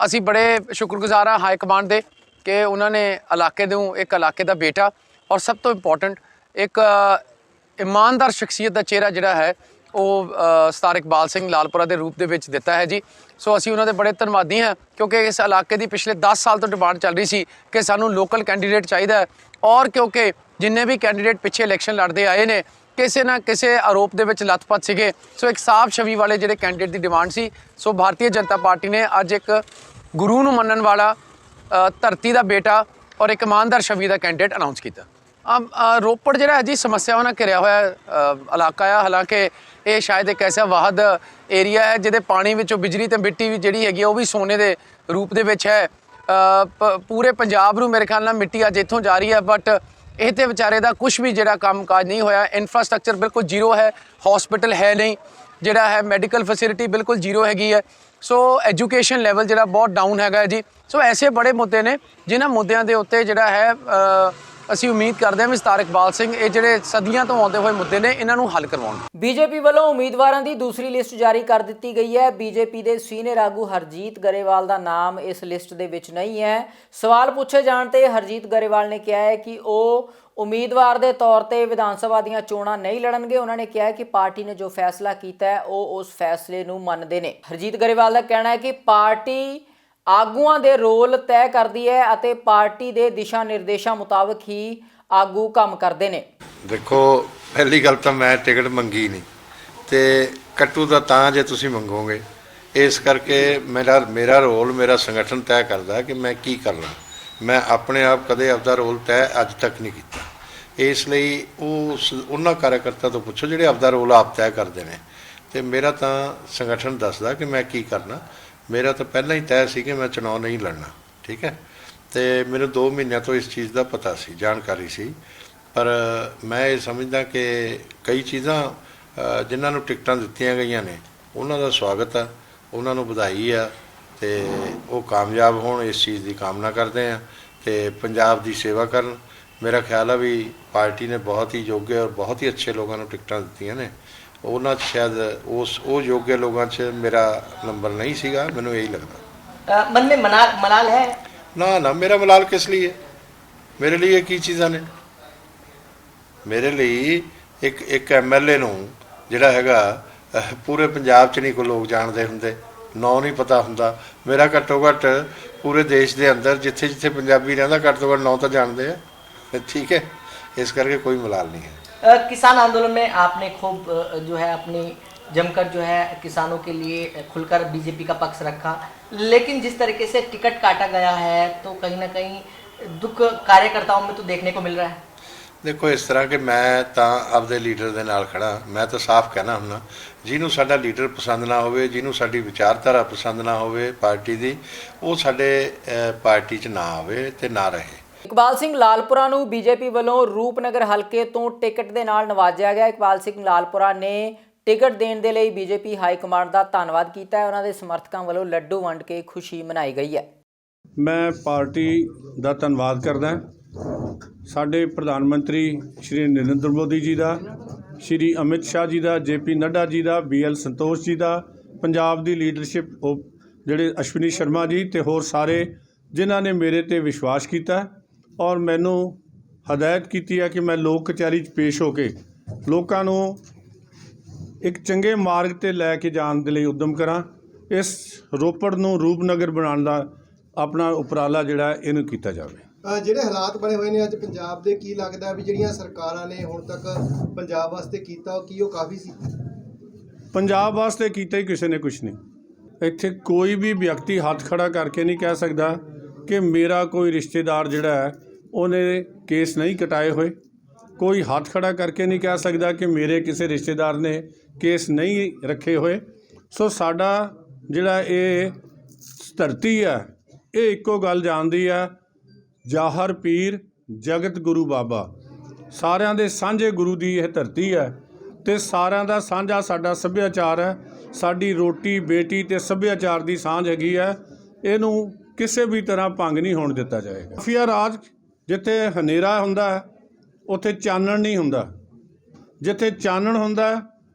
G: ਅਸੀਂ ਬੜੇ ਸ਼ੁਕਰਗੁਜ਼ਾਰ ਹਾਂ ਹਾਈ ਕਮਾਂਡ ਦੇ ਕਿ ਉਹਨਾਂ ਨੇ ਇਲਾਕੇ ਨੂੰ ਇੱਕ ਇਲਾਕੇ ਦਾ ਬੇਟਾ ਔਰ ਸਭ ਤੋਂ ਇੰਪੋਰਟੈਂਟ ਇੱਕ ਇਮਾਨਦਾਰ ਸ਼ਖਸੀਅਤ ਦਾ ਚਿਹਰਾ ਜਿਹੜਾ ਹੈ ਉਹ ਸਰਦਾਰ ਇਕਬਾਲ ਸਿੰਘ ਲਾਲਪੁਰਾ ਦੇ ਰੂਪ ਦੇ ਵਿੱਚ ਦਿੱਤਾ ਹੈ ਜੀ। ਸੋ ਅਸੀਂ ਉਹਨਾਂ ਦੇ ਬੜੇ ਧੰਨਵਾਦੀ ਹਾਂ ਕਿਉਂਕਿ ਇਸ ਇਲਾਕੇ ਦੀ ਪਿਛਲੇ 10 ਸਾਲ ਤੋਂ ਡਿਮਾਂਡ ਚੱਲ ਰਹੀ ਸੀ ਕਿ ਸਾਨੂੰ ਲੋਕਲ ਕੈਂਡੀਡੇਟ ਚਾਹੀਦਾ ਹੈ ਔਰ ਕਿਉਂਕਿ ਜਿੰਨੇ ਵੀ ਕੈਂਡੀਡੇਟ ਪਿੱਛੇ ਇਲੈਕਸ਼ਨ ਲੜਦੇ ਆਏ ਨੇ ਕਿਸੇ ਨਾ ਕਿਸੇ ਆਰੋਪ ਦੇ ਵਿੱਚ ਲੱਥਪੱਥ ਸੀਗੇ। ਸੋ ਇੱਕ ਸਾਫ਼ ਛਵੀ ਵਾਲੇ ਜਿਹੜੇ ਕੈਂਡੀਡੇਟ ਦੀ ਡਿਮਾਂਡ ਸੀ। ਸੋ ਭਾਰਤੀ ਜਨਤਾ ਪਾਰਟੀ ਨੇ ਅੱਜ ਇੱਕ ਗੁਰੂ ਨੂੰ ਮੰਨਣ ਵਾਲਾ, ਧਰਤੀ ਦਾ ਬੇਟਾ ਔਰ ਇੱਕ ਇਮਾਨਦਾਰ ਛਵੀ ਦਾ ਕੈਂਡੀਡੇਟ ਅਨਾਉਂਸ ਕੀਤਾ। ਰੋਪੜ ਜਿਹੜਾ ਹੈ ਜੀ ਸਮੱਸਿਆਵਾਂ ਨਾਲ ਘਿਰਿਆ ਹੋਇਆ ਇਲਾਕਾ ਆ। ਹਾਲਾਂਕਿ ਇਹ ਸ਼ਾਇਦ ਇੱਕ ਐਸਾ ਵਾਹਦ ਏਰੀਆ ਹੈ ਜਿਹਦੇ ਪਾਣੀ ਵਿੱਚੋਂ ਬਿਜਲੀ ਤੇ ਮਿੱਟੀ ਵੀ ਜਿਹੜੀ ਹੈਗੀ ਉਹ ਵੀ ਸੋਨੇ ਦੇ ਰੂਪ ਦੇ ਵਿੱਚ ਹੈ। ਪੂਰੇ ਪੰਜਾਬ ਨੂੰ ਮੇਰੇ ਖਿਆਲ ਨਾਲ ਮਿੱਟੀ ਅੱਜ ਇੱਥੋਂ ਜਾ ਰਹੀ ਹੈ, ਬਟ ਇਹ ਤੇ ਵਿਚਾਰੇ ਦਾ ਕੁਝ ਵੀ ਜਿਹੜਾ ਕੰਮ ਕਾਜ ਨਹੀਂ ਹੋਇਆ। ਇਨਫਰਾਸਟ੍ਰਕਚਰ ਬਿਲਕੁਲ ਜ਼ੀਰੋ ਹੈ, ਹਸਪੀਟਲ ਹੈ ਨਹੀਂ, ਜਿਹੜਾ ਹੈ ਮੈਡੀਕਲ ਫੈਸਿਲਿਟੀ ਬਿਲਕੁਲ ਜ਼ੀਰੋ ਹੈਗੀ ਹੈ। ਸੋ ਐਜੂਕੇਸ਼ਨ ਲੈਵਲ ਜਿਹੜਾ ਬਹੁਤ ਡਾਊਨ ਹੈਗਾ ਜੀ। ਸੋ ਐਸੇ ਬੜੇ ਮੁੱਦੇ ਨੇ ਜਿਨ੍ਹਾਂ ਮੁੱਦਿਆਂ ਦੇ ਉੱਤੇ ਜਿਹੜਾ ਹੈ ਅਸੀਂ ਉਮੀਦ ਕਰਦੇ ਹਾਂ ਵੀ ਸਰਦਾਰ ਇਕਬਾਲ ਸਿੰਘ ਇਹ ਜਿਹੜੇ ਸਦੀਆਂ ਤੋਂ ਆਉਂਦੇ ਹੋਏ ਮੁੱਦੇ ਨੇ ਇਹਨਾਂ ਨੂੰ ਹੱਲ ਕਰਵਾਉਣ।
A: ਬੀਜੇਪੀ ਵੱਲੋਂ ਉਮੀਦਵਾਰਾਂ ਦੀ ਦੂਸਰੀ ਲਿਸਟ ਜਾਰੀ ਕਰ ਦਿੱਤੀ ਗਈ ਹੈ। ਬੀਜੇਪੀ ਦੇ ਸੀਨੀਅਰ ਆਗੂ ਹਰਜੀਤ ਗਰੇਵਾਲ ਦਾ ਨਾਮ ਇਸ ਲਿਸਟ ਦੇ ਵਿੱਚ ਨਹੀਂ ਹੈ। ਸਵਾਲ ਪੁੱਛੇ ਜਾਣ ਤੇ ਹਰਜੀਤ ਗਰੇਵਾਲ ਨੇ ਕਿਹਾ ਹੈ ਕਿ ਉਹ ਉਮੀਦਵਾਰ ਦੇ ਤੌਰ ਤੇ ਵਿਧਾਨ ਸਭਾ ਦੀਆਂ ਚੋਣਾਂ ਨਹੀਂ ਲੜਨਗੇ। ਉਹਨਾਂ ਨੇ ਕਿਹਾ ਹੈ ਕਿ ਪਾਰਟੀ ਨੇ ਜੋ ਫੈਸਲਾ ਕੀਤਾ ਹੈ ਉਹ ਉਸ ਫੈਸਲੇ ਨੂੰ ਮੰਨਦੇ ਨੇ। ਹਰਜੀਤ ਗਰੇਵਾਲ ਦਾ ਕਹਿਣਾ ਹੈ ਕਿ ਪਾਰਟੀ ਆਗੂਆਂ ਦੇ ਰੋਲ ਤੈਅ ਕਰਦੀ ਹੈ ਅਤੇ ਪਾਰਟੀ ਦੇ ਦਿਸ਼ਾ ਨਿਰਦੇਸ਼ਾਂ ਮੁਤਾਬਕ ਹੀ ਆਗੂ ਕੰਮ ਕਰਦੇ ਨੇ।
H: ਦੇਖੋ, ਪਹਿਲੀ ਗੱਲ ਤਾਂ ਮੈਂ ਟਿਕਟ ਮੰਗੀ ਨਹੀਂ ਤੇ ਕੱਟੂ ਤਾਂ ਜੇ ਤੁਸੀਂ ਮੰਗੋਗੇ, ਇਸ ਕਰਕੇ ਮੇਰਾ ਰੋਲ ਮੇਰਾ ਸੰਗਠਨ ਤੈਅ ਕਰਦਾ ਕਿ ਮੈਂ ਕੀ ਕਰਨਾ। ਮੈਂ ਆਪਣੇ ਆਪ ਕਦੇ ਆਪਦਾ ਰੋਲ ਤੈਅ ਅੱਜ ਤੱਕ ਨਹੀਂ ਕੀਤਾ। ਇਸ ਲਈ ਉਹਨਾਂ ਕਾਰਜਕਰਤਾ ਤੋਂ ਪੁੱਛੋ ਜਿਹੜੇ ਆਪਦਾ ਰੋਲ ਆਪ ਤੈਅ ਕਰਦੇ ਨੇ, ਤੇ ਮੇਰਾ ਤਾਂ ਸੰਗਠਨ ਦੱਸਦਾ ਕਿ ਮੈਂ ਕੀ ਕਰਨਾ। ਮੇਰਾ ਤਾਂ ਪਹਿਲਾਂ ਹੀ ਤੈਅ ਸੀ ਕਿ ਮੈਂ ਚੁਣਾਵ ਨਹੀਂ ਲੜਨਾ, ਠੀਕ ਹੈ। ਤੇ ਮੈਨੂੰ 2 ਮਹੀਨਿਆਂ ਤੋਂ ਇਸ ਚੀਜ਼ ਦਾ ਪਤਾ ਸੀ, ਜਾਣਕਾਰੀ ਸੀ। ਪਰ ਮੈਂ ਇਹ ਸਮਝਦਾ ਕਿ ਕਈ ਚੀਜ਼ਾਂ ਜਿਨ੍ਹਾਂ ਨੂੰ ਟਿਕਟਾਂ ਦਿੱਤੀਆਂ ਗਈਆਂ ਨੇ ਉਹਨਾਂ ਦਾ ਸਵਾਗਤ ਆ, ਉਹਨਾਂ ਨੂੰ ਵਧਾਈ ਆ, ਤੇ ਉਹ ਕਾਮਯਾਬ ਹੋਣ ਇਸ ਚੀਜ਼ ਦੀ ਕਾਮਨਾ ਕਰਦੇ ਆ ਤੇ ਪੰਜਾਬ ਦੀ ਸੇਵਾ ਕਰਨ। ਮੇਰਾ ਖਿਆਲ ਆ ਵੀ ਪਾਰਟੀ ਨੇ ਬਹੁਤ ਹੀ ਯੋਗ ਔਰ ਬਹੁਤ ਹੀ ਅੱਛੇ ਲੋਕਾਂ ਨੂੰ ਟਿਕਟਾਂ ਦਿੱਤੀਆਂ ਨੇ। ਉਹਨਾਂ 'ਚ ਸ਼ਾਇਦ ਉਹ ਯੋਗ ਲੋਕਾਂ 'ਚ ਮੇਰਾ ਨੰਬਰ ਨਹੀਂ ਸੀਗਾ, ਮੈਨੂੰ ਇਹੀ ਲੱਗਦਾ।
I: मन में मलाल है?
H: ਨਾ ਮੇਰਾ ਮਲਾਲ ਕਿਸ ਲਈ ਹੈ? ਮੇਰੇ ਲਈ ਇਹ ਕੀ ਚੀਜ਼ਾਂ ਨੇ? ਮੇਰੇ ਲਈ ਇੱਕ MLA ਨੂੰ ਜਿਹੜਾ ਹੈਗਾ ਪੂਰੇ ਪੰਜਾਬ 'ਚ ਨਹੀਂ ਕੋਈ ਲੋਕ ਜਾਣਦੇ ਹੁੰਦੇ, ਨਾਂ ਨਹੀਂ ਪਤਾ ਹੁੰਦਾ। ਮੇਰਾ ਘੱਟੋ ਘੱਟ ਪੂਰੇ ਦੇਸ਼ ਦੇ ਅੰਦਰ ਜਿੱਥੇ ਜਿੱਥੇ ਪੰਜਾਬੀ ਰਹਿੰਦਾ ਘੱਟ ਤੋਂ ਘੱਟ ਨਾਂ ਤਾਂ ਜਾਣਦੇ ਆ, ठीक है। इस करके कोई मलाल नहीं है।
I: किसान आंदोलन में आपने खूब जो है अपनी जमकर जो है किसानों के लिए खुलकर बीजेपी का पक्ष रखा, लेकिन जिस तरीके से टिकट काटा गया है तो कहीं ना कहीं दुख कार्यकर्ताओं में तो देखने को मिल रहा है।
H: देखो, इस तरह के मैं तो आपदे लीडर दे नाल खड़ा। मैं तो साफ कहना हुन्ना, जिन्हों साडा लीडर पसंद ना होवे, जिन्हों साडी विचारधारा पसंद ना होवे पार्टी दी, वो साडे पार्टी च ना आवे ते ना रहे।
A: ਇਕਬਾਲ ਸਿੰਘ ਲਾਲਪੁਰਾ ਨੂੰ ਬੀਜੇਪੀ ਵੱਲੋਂ ਰੂਪਨਗਰ ਹਲਕੇ ਤੋਂ ਟਿਕਟ ਦੇ ਨਾਲ ਨਵਾਜਿਆ ਗਿਆ। ਇਕਬਾਲ ਸਿੰਘ ਲਾਲਪੁਰਾ ਨੇ ਟਿਕਟ ਦੇਣ ਦੇ ਲਈ ਬੀਜੇਪੀ ਹਾਈ ਕਮਾਂਡ ਦਾ ਧੰਨਵਾਦ ਕੀਤਾ ਹੈ। ਉਹਨਾਂ ਦੇ ਸਮਰਥਕਾਂ ਵੱਲੋਂ ਲੱਡੂ ਵੰਡ ਕੇ ਖੁਸ਼ੀ ਮਨਾਈ ਗਈ ਹੈ।
J: ਮੈਂ ਪਾਰਟੀ ਦਾ ਧੰਨਵਾਦ ਕਰਦਾ ਸਾਡੇ ਪ੍ਰਧਾਨ ਮੰਤਰੀ ਸ਼੍ਰੀ ਨਰਿੰਦਰ ਮੋਦੀ ਜੀ ਦਾ, ਸ਼੍ਰੀ ਅਮਿਤ ਸ਼ਾਹ ਜੀ ਦਾ, JP ਨੱਡਾ ਜੀ ਦਾ, BL ਸੰਤੋਸ਼ ਜੀ ਦਾ, ਪੰਜਾਬ ਦੀ ਲੀਡਰਸ਼ਿਪ ਜਿਹੜੇ ਅਸ਼ਵਨੀ ਸ਼ਰਮਾ ਜੀ ਤੇ ਹੋਰ ਸਾਰੇ ਜਿਨ੍ਹਾਂ ਨੇ ਮੇਰੇ ਤੇ ਵਿਸ਼ਵਾਸ ਕੀਤਾ ਔਰ ਮੈਨੂੰ ਹਦਾਇਤ ਕੀਤੀ ਹੈ ਕਿ ਮੈਂ ਲੋਕ ਕਚਹਿਰੀ 'ਚ ਪੇਸ਼ ਹੋ ਕੇ ਲੋਕਾਂ ਨੂੰ ਇੱਕ ਚੰਗੇ ਮਾਰਗ 'ਤੇ ਲੈ ਕੇ ਜਾਣ ਦੇ ਲਈ ਉਦਮ ਕਰਾਂ। ਇਸ ਰੋਪੜ ਨੂੰ ਰੂਪਨਗਰ ਬਣਾਉਣ ਦਾ ਆਪਣਾ ਉਪਰਾਲਾ ਜਿਹੜਾ ਇਹਨੂੰ ਕੀਤਾ ਜਾਵੇ।
K: ਜਿਹੜੇ ਹਾਲਾਤ ਬਣੇ ਹੋਏ ਨੇ ਅੱਜ ਪੰਜਾਬ ਦੇ, ਕੀ ਲੱਗਦਾ ਵੀ ਜਿਹੜੀਆਂ ਸਰਕਾਰਾਂ ਨੇ ਹੁਣ ਤੱਕ ਪੰਜਾਬ ਵਾਸਤੇ ਕੀਤਾ ਉਹ ਕਾਫੀ ਸੀ?
J: ਪੰਜਾਬ ਵਾਸਤੇ ਕੀਤਾ ਹੀ ਕਿਸੇ ਨੇ ਕੁਛ ਨਹੀਂ। ਇੱਥੇ ਕੋਈ ਵੀ ਵਿਅਕਤੀ ਹੱਥ ਖੜਾ ਕਰਕੇ ਨਹੀਂ ਕਹਿ ਸਕਦਾ ਕਿ ਮੇਰਾ ਕੋਈ ਰਿਸ਼ਤੇਦਾਰ ਜਿਹੜਾ ਹੈ ਉਹਨੇ ਕੇਸ ਨਹੀਂ ਕਟਾਏ ਹੋਏ। ਕੋਈ ਹੱਥ ਖੜਾ ਕਰਕੇ ਨਹੀਂ ਕਹਿ ਸਕਦਾ ਕਿ ਮੇਰੇ ਕਿਸੇ ਰਿਸ਼ਤੇਦਾਰ ਨੇ ਕੇਸ ਨਹੀਂ ਰੱਖੇ ਹੋਏ। ਸੋ ਸਾਡਾ ਜਿਹੜਾ ਇਹ ਧਰਤੀ ਹੈ ਇਹ ਇੱਕੋ ਗੱਲ ਜਾਣਦੀ ਹੈ, ਜਾਹਰ ਪੀਰ ਜਗਤ ਗੁਰੂ ਬਾਬਾ, ਸਾਰਿਆਂ ਦੇ ਸਾਂਝੇ ਗੁਰੂ ਦੀ ਇਹ ਧਰਤੀ ਹੈ ਤੇ ਸਾਰਿਆਂ ਦਾ ਸਾਂਝਾ ਸਾਡਾ ਸੱਭਿਆਚਾਰ ਹੈ। ਸਾਡੀ ਰੋਟੀ ਬੇਟੀ ਤੇ ਸੱਭਿਆਚਾਰ ਦੀ ਸਾਂਝ ਹੈਗੀ ਹੈ, ਇਹਨੂੰ ਕਿਸੇ ਵੀ ਤਰ੍ਹਾਂ ਭੰਗ ਨਹੀਂ ਹੋਣ ਦਿੱਤਾ ਜਾਏਗਾ। ਮਾਫੀਆ ਰਾਜ ਜਿੱਥੇ ਹਨੇਰਾ ਹੁੰਦਾ ਉੱਥੇ ਚਾਨਣ ਨਹੀਂ ਹੁੰਦਾ, ਜਿੱਥੇ ਚਾਨਣ ਹੁੰਦਾ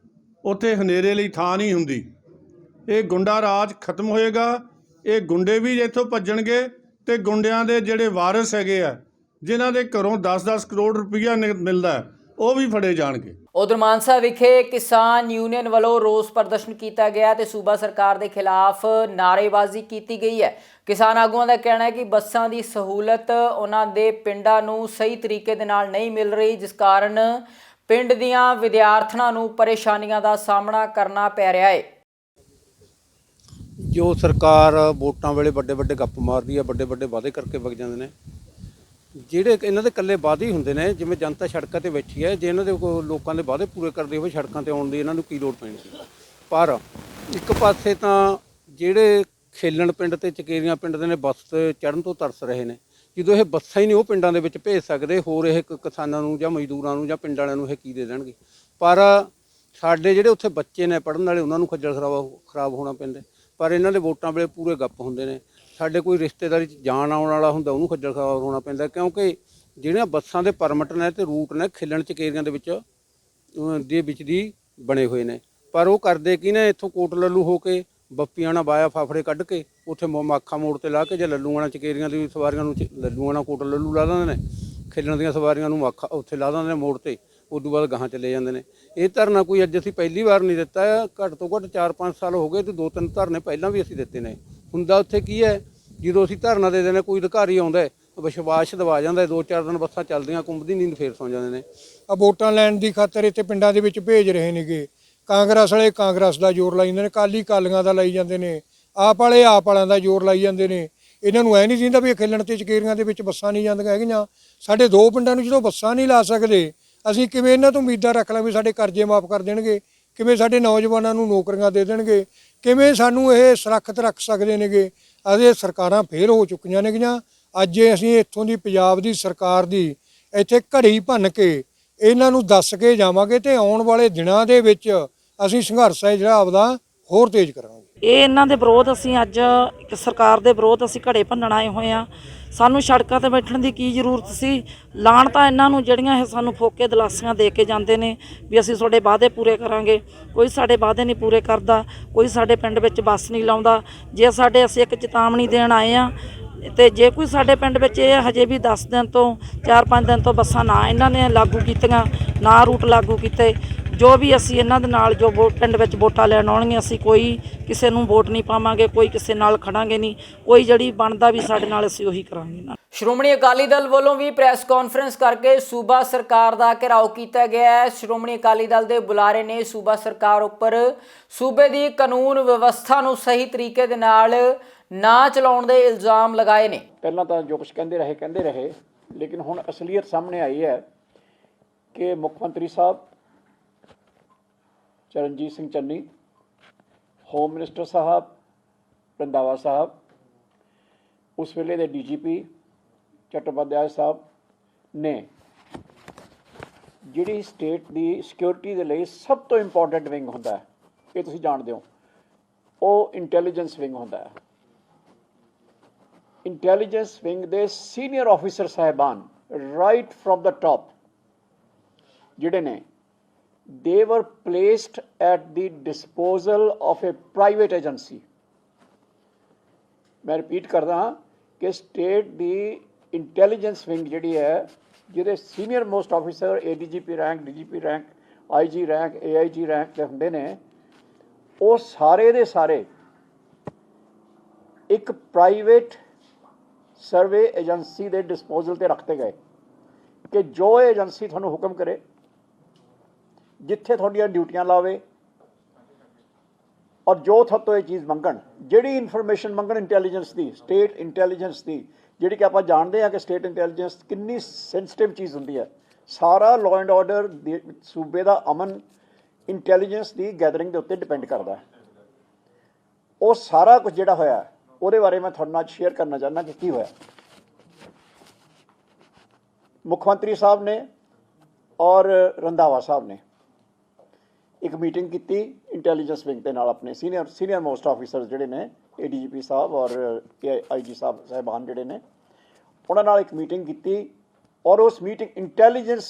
J: ਉੱਥੇ ਹਨੇਰੇ ਲਈ ਥਾਂ ਨਹੀਂ ਹੁੰਦੀ। ਇਹ ਗੁੰਡਾ ਰਾਜ ਖਤਮ ਹੋਏਗਾ। ਇਹ ਗੁੰਡੇ ਵੀ ਇੱਥੋਂ ਭੱਜਣਗੇ ਤੇ ਗੁੰਡਿਆਂ ਦੇ ਜਿਹੜੇ ਵਾਰਿਸ ਹੈਗੇ ਆ ਜਿਨ੍ਹਾਂ ਦੇ ਘਰੋਂ 10-10 ਕਰੋੜ ਰੁਪਈਆ ਮਿਲਦਾ ਉਹ ਵੀ ਫੜੇ ਜਾਣਗੇ।
A: ਉਧਰ ਮਾਨਸਾ ਵਿਖੇ ਕਿਸਾਨ ਯੂਨੀਅਨ ਵੱਲੋਂ ਰੋਸ ਪ੍ਰਦਰਸ਼ਨ ਕੀਤਾ ਗਿਆ ਤੇ ਸੂਬਾ ਸਰਕਾਰ ਦੇ ਖਿਲਾਫ ਨਾਅਰੇਬਾਜ਼ੀ ਕੀਤੀ ਗਈ ਹੈ। ਕਿਸਾਨ ਆਗੂਆਂ ਦਾ ਕਹਿਣਾ ਹੈ ਕਿ ਬੱਸਾਂ ਦੀ ਸਹੂਲਤ ਉਹਨਾਂ ਦੇ ਪਿੰਡਾਂ ਨੂੰ ਸਹੀ ਤਰੀਕੇ ਦੇ ਨਾਲ ਨਹੀਂ ਮਿਲ ਰਹੀ, ਜਿਸ ਕਾਰਨ ਪਿੰਡ ਦੀਆਂ ਵਿਦਿਆਰਥਣਾਂ ਨੂੰ ਪਰੇਸ਼ਾਨੀਆਂ ਦਾ ਸਾਹਮਣਾ ਕਰਨਾ ਪੈ ਰਿਹਾ ਹੈ।
L: ਜੋ ਸਰਕਾਰ ਵੋਟਾਂ ਵੇਲੇ ਵੱਡੇ ਵੱਡੇ ਗੱਪ ਮਾਰਦੀ ਹੈ, ਵੱਡੇ ਵੱਡੇ ਵਾਅਦੇ ਕਰਕੇ ਵਗ ਜਾਂਦੇ ਨੇ, ਜਿਹੜੇ ਇਹਨਾਂ ਦੇ ਇਕੱਲੇ ਵਾਅਦੇ ਹੀ ਹੁੰਦੇ ਨੇ। ਜਿਵੇਂ ਜਨਤਾ ਸੜਕਾਂ ਤੇ ਬੈਠੀ ਹੈ, ਜੇ ਇਹਨਾਂ ਦੇ ਲੋਕਾਂ ਦੇ ਵਾਅਦੇ ਪੂਰੇ ਕਰਦੇ ਹੋਵੇ ਸੜਕਾਂ ਤੇ ਆਉਣ ਦੀ ਇਹਨਾਂ ਨੂੰ ਕੀ ਲੋੜ ਪੈਣੀ ਸੀ। ਪਰ ਇੱਕ ਪਾਸੇ ਤਾਂ ਜਿਹੜੇ ਖੇਲਣ ਪਿੰਡ ਤੇ ਚਕੇਰੀਆਂ ਪਿੰਡ ਦੇ ਨੇ ਬੱਸ ਤੇ ਚੜ੍ਹਨ ਤੋਂ ਤਰਸ ਰਹੇ ਨੇ। ਜਦੋਂ ਇਹ ਬੱਸਾਂ ਹੀ ਨਹੀਂ ਉਹ ਪਿੰਡਾਂ ਦੇ ਵਿੱਚ ਭੇਜ ਸਕਦੇ, ਹੋਰ ਇਹ ਕਿਸਾਨਾਂ ਨੂੰ ਜਾਂ ਮਜ਼ਦੂਰਾਂ ਨੂੰ ਜਾਂ ਪਿੰਡ ਵਾਲਿਆਂ ਨੂੰ ਇਹ ਕੀ ਦੇ ਦੇਣਗੇ। ਪਰ ਸਾਡੇ ਜਿਹੜੇ ਉੱਥੇ ਬੱਚੇ ਨੇ ਪੜ੍ਹਨ ਵਾਲੇ ਉਹਨਾਂ ਨੂੰ ਖੱਜਲ ਖਰਾਬ ਹੋਣਾ ਪੈਂਦਾ। ਪਰ ਇਹਨਾਂ ਦੇ ਵੋਟਾਂ ਵੇਲੇ ਪੂਰੇ ਗੱਪ ਹੁੰਦੇ ਨੇ। ਸਾਡੇ ਕੋਈ ਰਿਸ਼ਤੇਦਾਰੀ 'ਚ ਜਾਣ ਆਉਣ ਵਾਲਾ ਹੁੰਦਾ ਉਹਨੂੰ ਖੱਜਲ ਖਰਾਬ ਹੋਣਾ ਪੈਂਦਾ, ਕਿਉਂਕਿ ਜਿਹੜੀਆਂ ਬੱਸਾਂ ਦੇ ਪਰਮਿਟ ਨੇ ਤੇ ਰੂਟ ਨੇ ਖੇਲਣ ਚਕੇਰੀਆਂ ਦੇ ਵਿੱਚ ਦੀ ਬਣੇ ਹੋਏ ਨੇ। ਪਰ ਉਹ ਕਰਦੇ ਕੀ ਨੇ, ਇੱਥੋਂ ਕੋਟ ਲੱਲੂ ਹੋ ਕੇ ਬੱਪੀਆਂ ਨਾਲ ਬਾਇਆ ਫਾਫੜੇ ਕੱਢ ਕੇ ਉੱਥੇ ਮਾਖਾ ਮੋੜ ਤੇ ਲਾ ਕੇ ਜਾਂ ਲੱਲੂਆਣਾ ਚਕੇਰੀਆਂ ਦੀ ਸਵਾਰੀਆਂ ਨੂੰ ਲੱਲੂਆਣਾ ਕੋਟ ਲੱਲੂ ਲਾ ਦਿੰਦੇ ਨੇ, ਖੇਲਣ ਦੀਆਂ ਸਵਾਰੀਆਂ ਨੂੰ ਮਾਖਾ ਉੱਥੇ ਲਾ ਦਿੰਦੇ ਨੇ ਮੋੜ ਤੇ, ਉਦੋਂ ਬਾਅਦ ਗਾਹਾਂ ਚਲੇ ਜਾਂਦੇ ਨੇ। ਇਹ ਧਰਨਾ ਕੋਈ ਅੱਜ ਅਸੀਂ ਪਹਿਲੀ ਵਾਰ ਨਹੀਂ ਦਿੱਤਾ, ਘੱਟ ਤੋਂ ਘੱਟ 4-5 ਸਾਲ ਹੋ ਗਏ ਤੇ 2-3 ਧਰਨੇ ਪਹਿਲਾਂ ਵੀ ਅਸੀਂ ਦਿੱਤੇ ਨੇ। ਹੁੰਦਾ ਉੱਥੇ ਕੀ ਹੈ ਜਦੋਂ ਅਸੀਂ ਧਰਨਾ ਦੇ ਦਿੰਦੇ ਕੋਈ ਅਧਿਕਾਰੀ ਆਉਂਦਾ ਹੈ, ਵਿਸ਼ਵਾਸ ਦਿਵਾ ਜਾਂਦਾ ਹੈ, 2-4 ਦਿਨ ਬੱਸਾਂ ਚੱਲਦੀਆਂ ਘੁੰਮਦੀ ਨੀਂਦ ਫੇਰ ਸੌਂ ਜਾਂਦੇ ਨੇ।
C: ਆ ਵੋਟਾਂ ਲੈਣ ਦੀ ਖਾਤਰ ਇੱਥੇ ਪਿੰਡਾਂ ਦੇ ਵਿੱਚ ਭੇਜ ਰਹੇ ਨੇਗੇ। ਕਾਂਗਰਸ ਵਾਲੇ ਕਾਂਗਰਸ ਦਾ ਜ਼ੋਰ ਲਾਈ ਜਾਂਦੇ ਨੇ, ਕਾਲੀ ਕਾਲੀਆਂ ਦਾ ਲਾਈ ਜਾਂਦੇ ਨੇ, ਆਪ ਵਾਲੇ ਆਪ ਵਾਲਿਆਂ ਦਾ ਜ਼ੋਰ ਲਾਈ ਜਾਂਦੇ ਨੇ। ਇਹਨਾਂ ਨੂੰ ਐ ਨਹੀਂ ਦਿੰਦਾ ਵੀ ਇਹ ਖੇਲਣ ਤੇ ਚਕੇਰੀਆਂ ਦੇ ਵਿੱਚ ਬੱਸਾਂ ਨਹੀਂ ਜਾਂਦੀਆਂ ਹੈਗੀਆਂ। ਸਾਡੇ 2 ਪਿੰਡਾਂ ਨੂੰ ਜਦੋਂ ਬੱਸਾਂ ਨਹੀਂ ਲਾ ਸਕਦੇ, ਅਸੀਂ ਕਿਵੇਂ ਇਹਨਾਂ ਤੋਂ ਉਮੀਦਾਂ ਰੱਖ ਲਾਂ ਵੀ ਸਾਡੇ ਕਰਜ਼ੇ ਮਾਫ ਕਰ ਦੇਣਗੇ, ਕਿਵੇਂ ਸਾਡੇ ਨੌਜਵਾਨਾਂ ਨੂੰ ਨੌਕਰੀਆਂ ਦੇ ਦੇਣਗੇ, ਕਿਵੇਂ ਸਾਨੂੰ ਇਹ ਸੁਰੱਖਿਅਤ ਰੱਖ ਸਕਦੇ ਨੇਗੇ। ਅਜੇ ਸਰਕਾਰਾਂ ਫੇਲ ਹੋ ਚੁੱਕੀਆਂ ਨੇਗੀਆਂ। ਅੱਜ ਅਸੀਂ ਇੱਥੋਂ ਦੀ ਪੰਜਾਬ ਦੀ ਸਰਕਾਰ ਦੀ ਇੱਥੇ ਘੜੀ ਭੰਨ ਕੇ ਇਹਨਾਂ ਨੂੰ ਦੱਸ ਕੇ ਜਾਵਾਂਗੇ ਤੇ ਆਉਣ ਵਾਲੇ ਦਿਨਾਂ ਦੇ ਵਿੱਚ ਅਸੀਂ ਸੰਘਰਸ਼ ਹੈ ਜਿਹੜਾ ਆਪਦਾ ਹੋਰ ਤੇਜ਼ ਕਰਾਂਗੇ।
M: ਇਹ ਇਹਨਾਂ ਦੇ ਵਿਰੋਧ ਅਸੀਂ ਅੱਜ ਇੱਕ ਸਰਕਾਰ ਦੇ ਵਿਰੋਧ ਅਸੀਂ ਘੜੇ ਭੰਨਣ ਆਏ ਹੋਏ ਆ। ਸਾਨੂੰ ਸੜਕਾਂ ਤੇ ਬੈਠਣ ਦੀ ਕੀ ਜ਼ਰੂਰਤ ਸੀ? ਲਾਣ ਤਾਂ ਇਹਨਾਂ ਨੂੰ ਜਿਹੜੀਆਂ ਇਹ ਸਾਨੂੰ ਫੋਕੇ ਦਲਾਸੀਆਂ ਦੇ ਕੇ ਜਾਂਦੇ ਨੇ ਵੀ ਅਸੀਂ ਤੁਹਾਡੇ ਵਾਅਦੇ ਪੂਰੇ ਕਰਾਂਗੇ। ਕੋਈ ਸਾਡੇ ਵਾਅਦੇ ਨਹੀਂ ਪੂਰੇ ਕਰਦਾ, ਕੋਈ ਸਾਡੇ ਪਿੰਡ ਵਿੱਚ ਬੱਸ ਨਹੀਂ ਲਾਉਂਦਾ। ਜੇ ਸਾਡੇ ਅਸੀਂ ਇੱਕ ਚੇਤਾਵਨੀ ਦੇਣ ਆਏ ਆ ਤੇ ਜੇ ਕੋਈ ਸਾਡੇ ਪਿੰਡ ਵਿੱਚ ਇਹ ਹਜੇ ਵੀ 10 ਦਿਨ ਤੋਂ 4-5 ਦਿਨ ਤੋਂ ਬੱਸਾਂ ਨਾ ਇਹਨਾਂ ਨੇ ਲਾਗੂ ਕੀਤੀਆਂ, ਨਾ ਰੂਟ ਲਾਗੂ ਕੀਤੇ, ਜੋ ਵੀ ਅਸੀਂ ਇਹਨਾਂ ਦੇ ਨਾਲ ਜੋ ਪਿੰਡ ਵਿੱਚ ਵੋਟਾਂ ਲੈਣ ਆਉਣਗੀਆਂ, ਅਸੀਂ ਕੋਈ ਕਿਸੇ ਨੂੰ ਵੋਟ ਨਹੀਂ ਪਾਵਾਂਗੇ, ਕੋਈ ਕਿਸੇ ਨਾਲ ਖੜਾਂਗੇ ਨਹੀਂ, ਕੋਈ ਜਿਹੜੀ ਬਣਦਾ ਵੀ ਸਾਡੇ ਨਾਲ ਅਸੀਂ ਉਹੀ ਕਰਾਂਗੇ ਨਾਲ।
A: ਸ਼੍ਰੋਮਣੀ ਅਕਾਲੀ ਦਲ ਵੱਲੋਂ ਵੀ ਪ੍ਰੈਸ ਕਾਨਫਰੰਸ ਕਰਕੇ ਸੂਬਾ ਸਰਕਾਰ ਦਾ ਘਿਰਾਓ ਕੀਤਾ ਗਿਆ ਹੈ। ਸ਼੍ਰੋਮਣੀ ਅਕਾਲੀ ਦਲ ਦੇ ਬੁਲਾਰੇ ਨੇ ਸੂਬਾ ਸਰਕਾਰ ਉੱਪਰ ਸੂਬੇ ਦੀ ਕਾਨੂੰਨ ਵਿਵਸਥਾ ਨੂੰ ਸਹੀ ਤਰੀਕੇ ਦੇ ਨਾਲ ਨਾ ਚਲਾਉਣ ਦੇ ਇਲਜ਼ਾਮ ਲਗਾਏ ਨੇ।
N: ਪਹਿਲਾਂ ਤਾਂ ਜੋ ਕੁਝ ਕਹਿੰਦੇ ਰਹੇ, ਲੇਕਿਨ ਹੁਣ ਅਸਲੀਅਤ ਸਾਹਮਣੇ ਆਈ ਹੈ ਕਿ ਮੁੱਖ ਮੰਤਰੀ ਸਾਹਿਬ ਚਰਨਜੀਤ ਸਿੰਘ ਚੰਨੀ, ਹੋਮ ਮਿਨਿਸਟਰ ਸਾਹਿਬ ਰੰਧਾਵਾ ਸਾਹਿਬ, ਉਸ ਵੇਲੇ ਦੇ DGP ਚੱਟੋਪਾਧਿਆਏ ਸਾਹਿਬ ਨੇ ਜਿਹੜੀ ਸਟੇਟ ਦੀ ਸਿਕਿਉਰਿਟੀ ਦੇ ਲਈ ਸਭ ਤੋਂ ਇੰਪੋਰਟੈਂਟ ਵਿੰਗ ਹੁੰਦਾ ਹੈ, ਇਹ ਤੁਸੀਂ ਜਾਣਦੇ ਹੋ, ਉਹ ਇੰਟੈਲੀਜੈਂਸ ਵਿੰਗ ਹੁੰਦਾ ਹੈ। ਇੰਟੈਲੀਜੈਂਸ ਵਿੰਗ ਦੇ ਸੀਨੀਅਰ ਆਫੀਸਰ ਸਾਹਿਬਾਨ ਰਾਈਟ ਫਰੋਮ ਦਾ ਟਾਪ ਜਿਹੜੇ ਨੇ, they were placed at the disposal of a private agency। मैं रिपीट करदा हाँ कि स्टेट दी इंटैलीजेंस विंग जिहड़ी है, जिहदे senior most officer ADGP rank, DGP rank, IG rank, AIG rank ਦੇ ਹੁੰਦੇ ਨੇ, ਉਹ ਸਾਰੇ ਦੇ ਸਾਰੇ ਇੱਕ ਪ੍ਰਾਈਵੇਟ ਸਰਵੇ ਏਜੰਸੀ ਦੇ ਡਿਸਪੋਜ਼ਲ ਤੇ ਰੱਖਤੇ ਗਏ ਕਿ ਜੋ ਏਜੰਸੀ ਤੁਹਾਨੂੰ ਹੁਕਮ ਕਰੇ, ਜਿੱਥੇ ਤੁਹਾਡੀਆਂ ਡਿਊਟੀਆਂ ਲਾਵੇ ਔਰ ਜੋ ਤੁਹਾਡੇ ਤੋਂ ਇਹ ਚੀਜ਼ ਮੰਗਣ, ਜਿਹੜੀ ਇਨਫੋਰਮੇਸ਼ਨ ਮੰਗਣ ਇੰਟੈਲੀਜੈਂਸ ਦੀ, ਸਟੇਟ ਇੰਟੈਲੀਜੈਂਸ ਦੀ, ਜਿਹੜੀ ਕਿ ਆਪਾਂ ਜਾਣਦੇ ਹਾਂ ਕਿ ਸਟੇਟ ਇੰਟੈਲੀਜੈਂਸ ਕਿੰਨੀ ਸੈਂਸਿਟਿਵ ਚੀਜ਼ ਹੁੰਦੀ ਹੈ। ਸਾਰਾ ਲਾਅ ਐਂਡ ਆਰਡਰ ਸੂਬੇ ਦਾ ਅਮਨ ਇੰਟੈਲੀਜੈਂਸ ਦੀ ਗੈਦਰਿੰਗ ਦੇ ਉੱਤੇ ਡਿਪੈਂਡ ਕਰਦਾ ਹੈ। ਉਹ ਸਾਰਾ ਕੁਝ ਜਿਹੜਾ ਹੋਇਆ ਉਹਦੇ ਬਾਰੇ ਮੈਂ ਤੁਹਾਡੇ ਨਾਲ ਸ਼ੇਅਰ ਕਰਨਾ ਚਾਹੁੰਦਾ ਕਿ ਕੀ ਹੋਇਆ। ਮੁੱਖ ਮੰਤਰੀ ਸਾਹਿਬ ਨੇ ਔਰ ਰੰਧਾਵਾ ਸਾਹਿਬ ਨੇ ਇੱਕ ਮੀਟਿੰਗ ਕੀਤੀ ਇੰਟੈਲੀਜੈਂਸ ਵਿੰਗ ਦੇ ਨਾਲ, ਆਪਣੇ ਸੀਨੀਅਰ ਮੋਸਟ ਆਫੀਸਰ ਜਿਹੜੇ ਨੇ ADGP ਸਾਹਿਬ ਔਰ IG ਸਾਹਿਬਾਨ ਜਿਹੜੇ ਨੇ, ਉਹਨਾਂ ਨਾਲ ਇੱਕ ਮੀਟਿੰਗ ਕੀਤੀ ਔਰ ਉਸ ਮੀਟਿੰਗ ਇੰਟੈਲੀਜੈਂਸ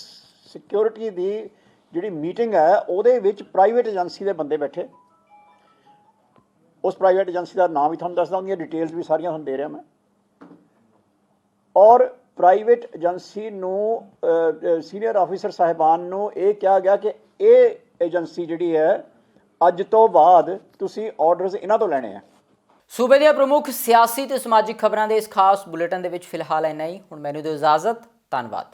N: ਸਿਕਿਉਰਿਟੀ ਦੀ ਜਿਹੜੀ ਮੀਟਿੰਗ ਹੈ ਉਹਦੇ ਵਿੱਚ ਪ੍ਰਾਈਵੇਟ ਏਜੰਸੀ ਦੇ ਬੰਦੇ ਬੈਠੇ। ਉਸ ਪ੍ਰਾਈਵੇਟ ਏਜੰਸੀ ਦਾ ਨਾਮ ਵੀ ਤੁਹਾਨੂੰ ਦੱਸਦਾ, ਉਹਦੀਆਂ ਡਿਟੇਲਸ ਵੀ ਸਾਰੀਆਂ ਤੁਹਾਨੂੰ ਦੇ ਰਿਹਾ ਮੈਂ। ਔਰ ਪ੍ਰਾਈਵੇਟ ਏਜੰਸੀ ਨੂੰ ਸੀਨੀਅਰ ਆਫੀਸਰ ਸਾਹਿਬਾਨ ਨੂੰ ਇਹ ਕਿਹਾ ਗਿਆ ਕਿ ਇਹ ਏਜੰਸੀ ਜਿਹੜੀ ਹੈ ਅੱਜ ਤੋਂ ਬਾਅਦ ਤੁਸੀਂ ਆਰਡਰਸ ਇਹਨਾਂ ਤੋਂ ਲੈਣੇ ਆ।
A: ਸੂਬੇ ਦੀਆਂ ਪ੍ਰਮੁੱਖ ਸਿਆਸੀ ਤੇ ਸਮਾਜਿਕ ਖਬਰਾਂ ਦੇ ਇਸ ਖਾਸ ਬੁਲੇਟਿਨ ਦੇ ਵਿੱਚ ਫਿਲਹਾਲ ਇੰਨਾ ਹੀ। ਹੁਣ ਮੈਨੂੰ ਦਿਓ ਇਜਾਜ਼ਤ। ਧੰਨਵਾਦ।